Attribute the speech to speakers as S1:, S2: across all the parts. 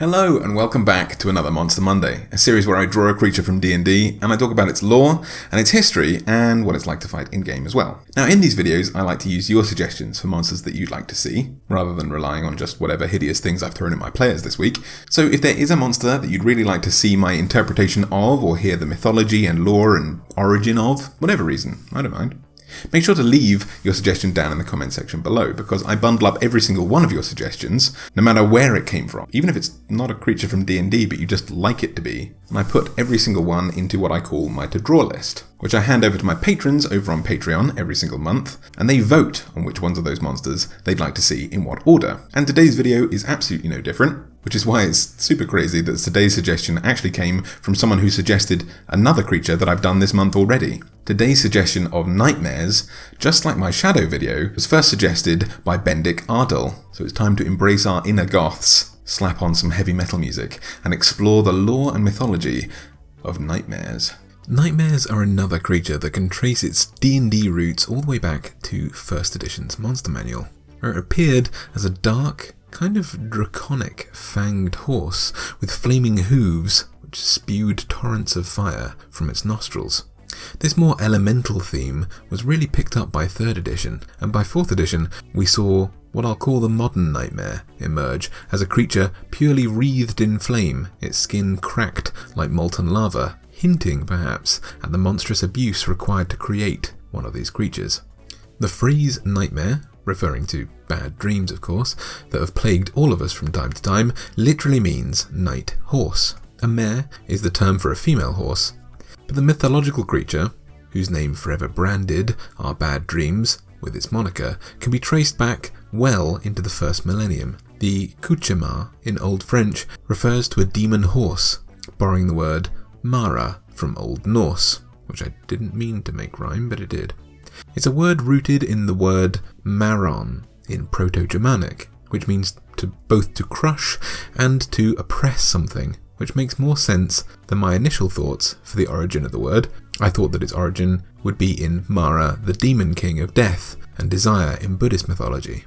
S1: Hello and welcome back to another Monster Monday, a series where I draw a creature from D&D and I talk about its lore and its history and what it's like to fight in-game as well. Now in these videos I like to use your suggestions for monsters that you'd like to see, rather than relying on just whatever hideous things I've thrown at my players this week. So if there is a monster that you'd really like to see my interpretation of, or hear the mythology and lore and origin of, whatever reason, I don't mind. Make sure to leave your suggestion down in the comment section below, because I bundle up every single one of your suggestions, no matter where it came from. Even if it's not a creature from D&D, but you just like it to be. And I put every single one into what I call my to-draw list, which I hand over to my patrons over on Patreon every single month, and they vote on which ones of those monsters they'd like to see in what order. And today's video is absolutely no different, which is why it's super crazy that today's suggestion actually came from someone who suggested another creature that I've done this month already. Today's suggestion of nightmares, just like my shadow video, was first suggested by Bendik Ardal. So it's time to embrace our inner goths, slap on some heavy metal music, and explore the lore and mythology of nightmares. Nightmares are another creature that can trace its D&D roots all the way back to 1st edition's Monster Manual, where it appeared as a dark, kind of draconic fanged horse with flaming hooves which spewed torrents of fire from its nostrils. This more elemental theme was really picked up by 3rd edition, and by 4th edition we saw what I'll call the modern nightmare emerge as a creature purely wreathed in flame, its skin cracked like molten lava, hinting perhaps at the monstrous abuse required to create one of these creatures. The phrase nightmare, referring to bad dreams of course, that have plagued all of us from time to time, literally means night horse. A mare is the term for a female horse. But the mythological creature, whose name forever branded our bad dreams with its moniker, can be traced back well into the 1st millennium. The Kuchema in Old French refers to a demon horse, borrowing the word Mara from Old Norse, which I didn't mean to make rhyme, but it did. It's a word rooted in the word maron in Proto-Germanic, which means both to crush and to oppress something, which makes more sense than my initial thoughts for the origin of the word. I thought that its origin would be in Mara, the demon king of death and desire in Buddhist mythology.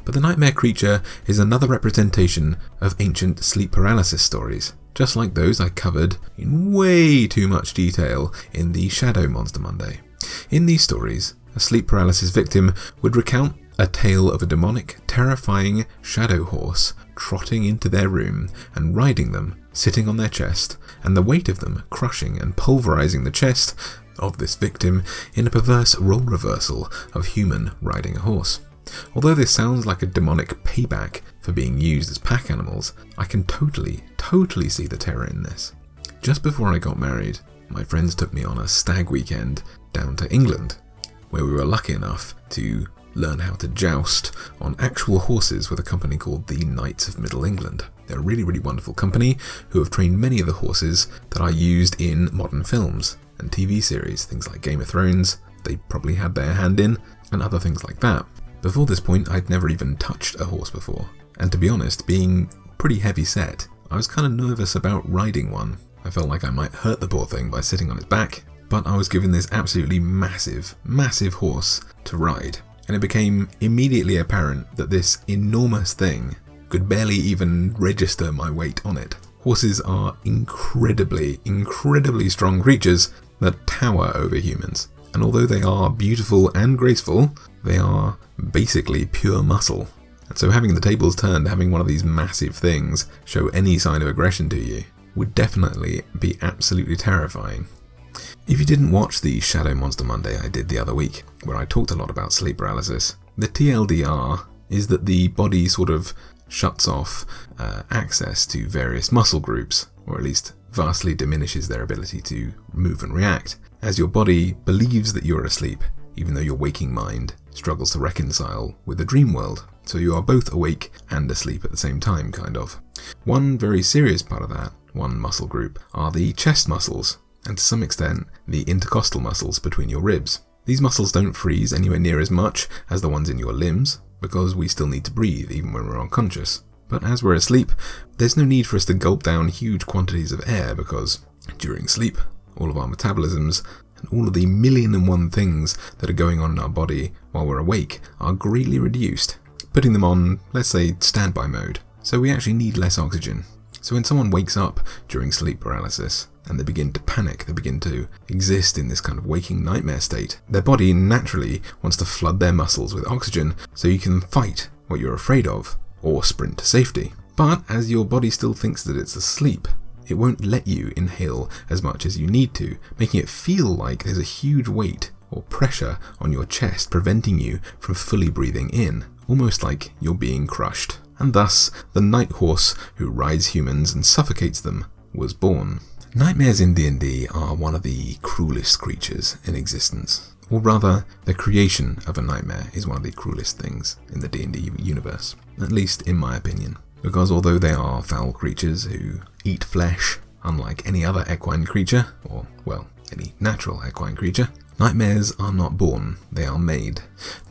S1: But the nightmare creature is another representation of ancient sleep paralysis stories, just like those I covered in way too much detail in the Shadow Monster Monday. In these stories, a sleep paralysis victim would recount a tale of a demonic, terrifying shadow horse trotting into their room and riding them, sitting on their chest, and the weight of them crushing and pulverizing the chest of this victim in a perverse role reversal of human riding a horse. Although this sounds like a demonic payback for being used as pack animals, I can totally see the terror in this. Just before I got married, my friends took me on a stag weekend down to England, where we were lucky enough to learn how to joust on actual horses with a company called the Knights of Middle England. They're a really wonderful company who have trained many of the horses that I used in modern films and TV series, things like Game of Thrones, they probably had their hand in, and other things like that. Before this point, I'd never even touched a horse before, and to be honest, being pretty heavy set, I was kind of nervous about riding one. I felt like I might hurt the poor thing by sitting on its back, but I was given this absolutely massive horse to ride. And it became immediately apparent that this enormous thing could barely even register my weight on it. Horses are incredibly strong creatures that tower over humans. And although they are beautiful and graceful, they are basically pure muscle. And so having the tables turned, having one of these massive things show any sign of aggression to you, would definitely be absolutely terrifying. If you didn't watch the Shadow Monster Monday I did the other week, where I talked a lot about sleep paralysis, the TLDR is that the body sort of shuts off access to various muscle groups, or at least vastly diminishes their ability to move and react, as your body believes that you're asleep, even though your waking mind struggles to reconcile with the dream world. So you are both awake and asleep at the same time, kind of. One very serious part of that, one muscle group, are the chest muscles, and to some extent, the intercostal muscles between your ribs. These muscles don't freeze anywhere near as much as the ones in your limbs, because we still need to breathe even when we're unconscious. But as we're asleep, there's no need for us to gulp down huge quantities of air, because during sleep, all of our metabolisms and all of the 1,000,001 things that are going on in our body while we're awake are greatly reduced, putting them on, let's say, standby mode. So we actually need less oxygen. So when someone wakes up during sleep paralysis and they begin to panic, they begin to exist in this kind of waking nightmare state, their body naturally wants to flood their muscles with oxygen so you can fight what you're afraid of or sprint to safety. But as your body still thinks that it's asleep, it won't let you inhale as much as you need to, making it feel like there's a huge weight or pressure on your chest preventing you from fully breathing in, almost like you're being crushed. And thus, the night horse who rides humans and suffocates them was born. Nightmares in D&D are one of the cruelest creatures in existence. Or rather, the creation of a nightmare is one of the cruelest things in the D&D universe, at least in my opinion. Because although they are foul creatures who eat flesh, unlike any other equine creature, or, well, any natural equine creature, nightmares are not born, they are made.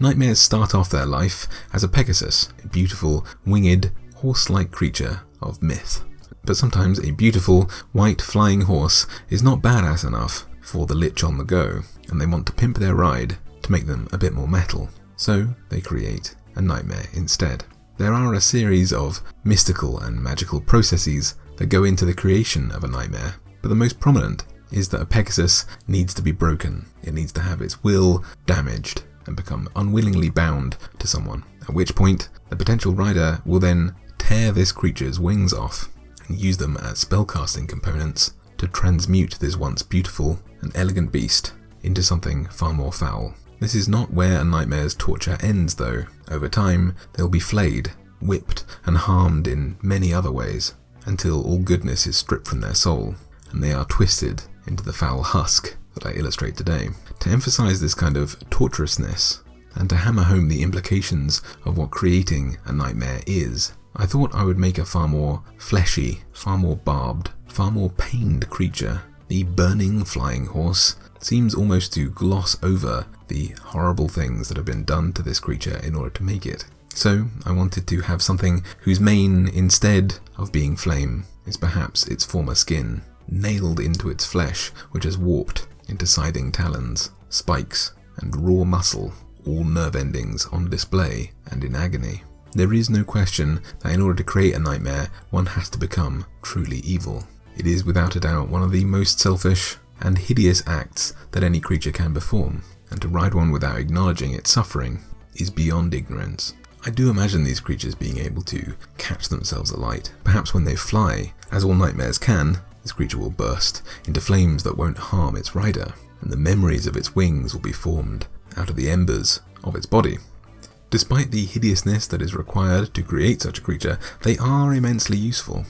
S1: Nightmares start off their life as a Pegasus, a beautiful, winged, horse-like creature of myth. But sometimes a beautiful, white flying horse is not badass enough for the lich on the go, and they want to pimp their ride to make them a bit more metal. So they create a nightmare instead. There are a series of mystical and magical processes that go into the creation of a nightmare, but the most prominent is that a Pegasus needs to be broken. It needs to have its will damaged and become unwillingly bound to someone, at which point the potential rider will then tear this creature's wings off and use them as spellcasting components to transmute this once beautiful and elegant beast into something far more foul. This is not where a nightmare's torture ends though. Over time, they'll be flayed, whipped, and harmed in many other ways, until all goodness is stripped from their soul, and they are twisted into the foul husk that I illustrate today. To emphasize this kind of torturousness, and to hammer home the implications of what creating a nightmare is, I thought I would make a far more fleshy, far more barbed, far more pained creature. The burning flying horse seems almost to gloss over the horrible things that have been done to this creature in order to make it. So I wanted to have something whose mane, instead of being flame, is perhaps its former skin, nailed into its flesh, which has warped into scything talons, spikes, and raw muscle, all nerve endings on display and in agony. There is no question that in order to create a nightmare, one has to become truly evil. It is without a doubt one of the most selfish and hideous acts that any creature can perform, and to ride one without acknowledging its suffering is beyond ignorance. I do imagine these creatures being able to catch themselves alight. Perhaps when they fly, as all nightmares can, this creature will burst into flames that won't harm its rider, and the memories of its wings will be formed out of the embers of its body. Despite the hideousness that is required to create such a creature, they are immensely useful.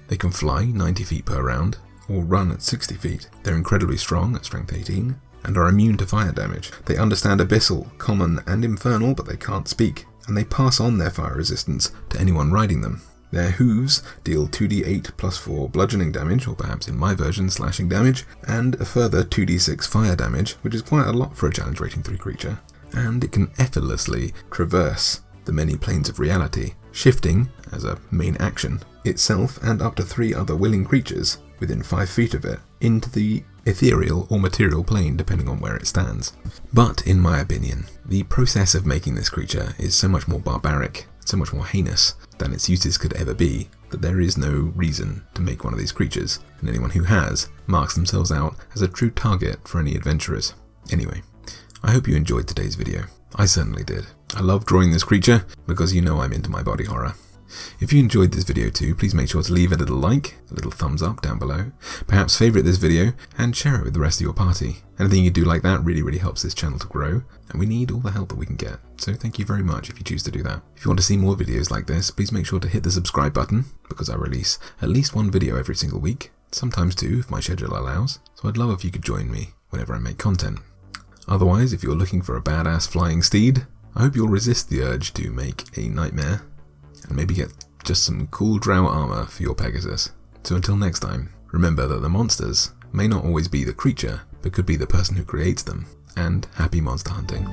S1: They can fly 90 feet per round, or run at 60 feet. They're incredibly strong at strength 18, and are immune to fire damage. They understand abyssal, common, and infernal, but they can't speak, and they pass on their fire resistance to anyone riding them. Their hooves deal 2d8 plus 4 bludgeoning damage, or perhaps in my version slashing damage, and a further 2d6 fire damage, which is quite a lot for a challenge rating 3 creature. And it can effortlessly traverse the many planes of reality, shifting, as a main action, itself and up to 3 other willing creatures within 5 feet of it, into the ethereal or material plane depending on where it stands. But, in my opinion, the process of making this creature is so much more barbaric, so much more heinous than its uses could ever be, that there is no reason to make one of these creatures, and anyone who has marks themselves out as a true target for any adventurers. Anyway, I hope you enjoyed today's video. I certainly did. I love drawing this creature because you know I'm into my body horror. If you enjoyed this video too, please make sure to leave a little like, a little thumbs up down below, perhaps favourite this video, and share it with the rest of your party. Anything you do like that really helps this channel to grow, and we need all the help that we can get, so thank you very much if you choose to do that. If you want to see more videos like this, please make sure to hit the subscribe button, because I release at least one video every single week, sometimes 2 if my schedule allows, so I'd love if you could join me whenever I make content. Otherwise, if you're looking for a badass flying steed, I hope you'll resist the urge to make a nightmare, and maybe get just some cool drow armor for your Pegasus. So until next time, remember that the monsters may not always be the creature, but could be the person who creates them, and happy monster hunting.